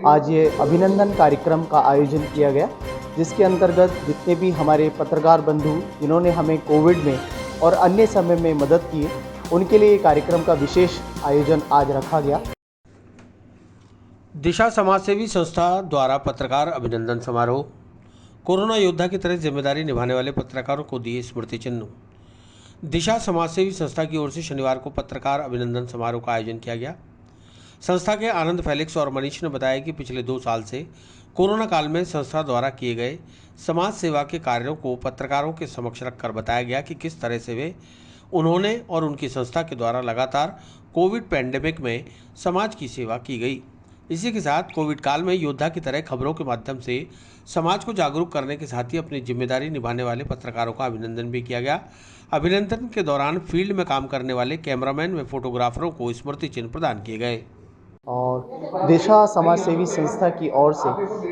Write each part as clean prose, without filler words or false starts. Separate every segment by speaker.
Speaker 1: आज ये अभिनंदन कार्यक्रम का आयोजन किया गया, जिसके अंतर्गत जितने भी हमारे पत्रकार बंधु जिन्होंने हमें कोविड में और अन्य समय में मदद की, उनके लिए कार्यक्रम का विशेष आयोजन आज रखा गया।
Speaker 2: दिशा समाजसेवी संस्था द्वारा पत्रकार अभिनंदन समारोह। कोरोना योद्धा की तरह जिम्मेदारी निभाने वाले पत्रकारों को दिए स्मृति चिन्ह। दिशा समाजसेवी संस्था की ओर से शनिवार को पत्रकार अभिनंदन समारोह का आयोजन किया गया। संस्था के आनंद फेलिक्स और मनीष ने बताया कि पिछले 2 साल से कोरोना काल में संस्था द्वारा किए गए समाज सेवा के कार्यों को पत्रकारों के समक्ष रखकर बताया गया कि किस तरह से उन्होंने और उनकी संस्था के द्वारा लगातार कोविड पैंडेमिक में समाज की सेवा की गई। इसी के साथ कोविड काल में योद्धा की तरह खबरों के माध्यम से समाज को जागरूक करने के साथ ही अपनी जिम्मेदारी निभाने वाले पत्रकारों का अभिनंदन भी किया गया। अभिनंदन के दौरान फील्ड में काम करने वाले कैमरामैन व फोटोग्राफरों को स्मृति चिन्ह प्रदान किए गए।
Speaker 1: और दिशा समाजसेवी संस्था की ओर से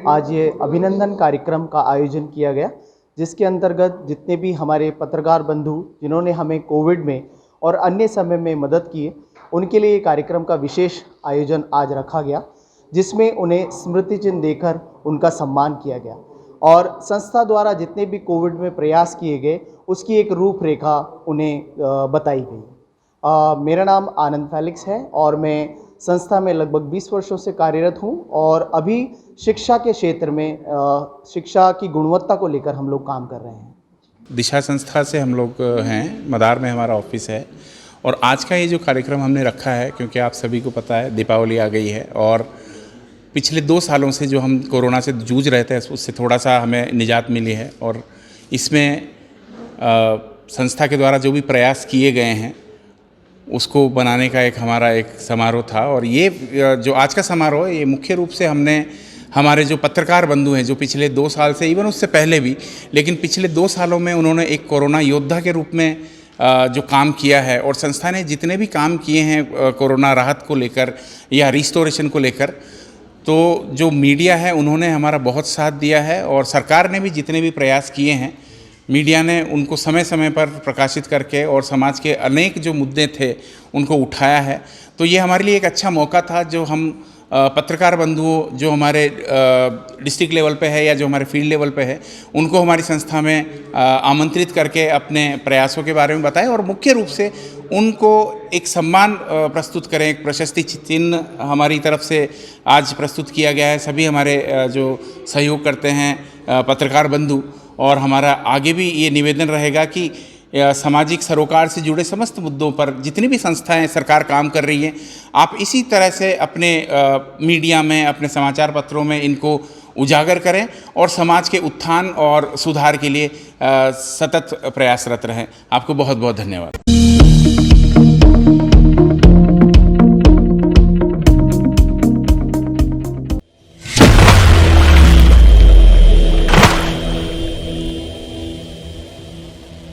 Speaker 1: आज ये अभिनंदन कार्यक्रम का आयोजन किया गया, जिसके अंतर्गत जितने भी हमारे पत्रकार बंधु जिन्होंने हमें कोविड में और अन्य समय में मदद की, उनके लिए कार्यक्रम का विशेष आयोजन आज रखा गया, जिसमें उन्हें स्मृति चिन्ह देकर उनका सम्मान किया गया। और संस्था द्वारा जितने भी कोविड में प्रयास किए गए, उसकी एक रूपरेखा उन्हें बताई गई। मेरा नाम आनंद फेलिक्स है और मैं संस्था में लगभग 20 वर्षों से कार्यरत हूं और अभी शिक्षा के क्षेत्र में शिक्षा की गुणवत्ता को लेकर हम लोग काम कर रहे हैं।
Speaker 3: दिशा संस्था से हम लोग हैं, मदार में हमारा ऑफिस है। और आज का ये जो कार्यक्रम हमने रखा है, क्योंकि आप सभी को पता है दीपावली आ गई है और पिछले 2 सालों से जो हम कोरोना से जूझ रहे थे, उससे थोड़ा सा हमें निजात मिली है। और इसमें संस्था के द्वारा जो भी प्रयास किए गए हैं, उसको बनाने का एक हमारा एक समारोह था। और ये जो आज का समारोह है, ये मुख्य रूप से हमने हमारे जो पत्रकार बंधु हैं, जो पिछले 2 साल से, इवन उससे पहले भी, लेकिन पिछले 2 सालों में उन्होंने एक कोरोना योद्धा के रूप में जो काम किया है, और संस्था ने जितने भी काम किए हैं कोरोना राहत को लेकर या रिस्टोरेशन को लेकर, तो जो मीडिया है उन्होंने हमारा बहुत साथ दिया है। और सरकार ने भी जितने भी प्रयास किए हैं, मीडिया ने उनको समय समय पर प्रकाशित करके और समाज के अनेक जो मुद्दे थे उनको उठाया है। तो ये हमारे लिए एक अच्छा मौका था, जो हम पत्रकार बंधुओं जो हमारे डिस्ट्रिक्ट लेवल पे है या जो हमारे फील्ड लेवल पे है, उनको हमारी संस्था में आमंत्रित करके अपने प्रयासों के बारे में बताएं और मुख्य रूप से उनको एक सम्मान प्रस्तुत करें। एक प्रशस्ति चिन्ह हमारी तरफ से आज प्रस्तुत किया गया है। सभी हमारे जो सहयोग करते हैं पत्रकार बंधु, और हमारा आगे भी ये निवेदन रहेगा कि सामाजिक सरोकार से जुड़े समस्त मुद्दों पर जितनी भी संस्थाएं सरकार काम कर रही हैं, आप इसी तरह से अपने मीडिया में, अपने समाचार पत्रों में इनको उजागर करें और समाज के उत्थान और सुधार के लिए सतत प्रयासरत रहें। आपको बहुत बहुत धन्यवाद।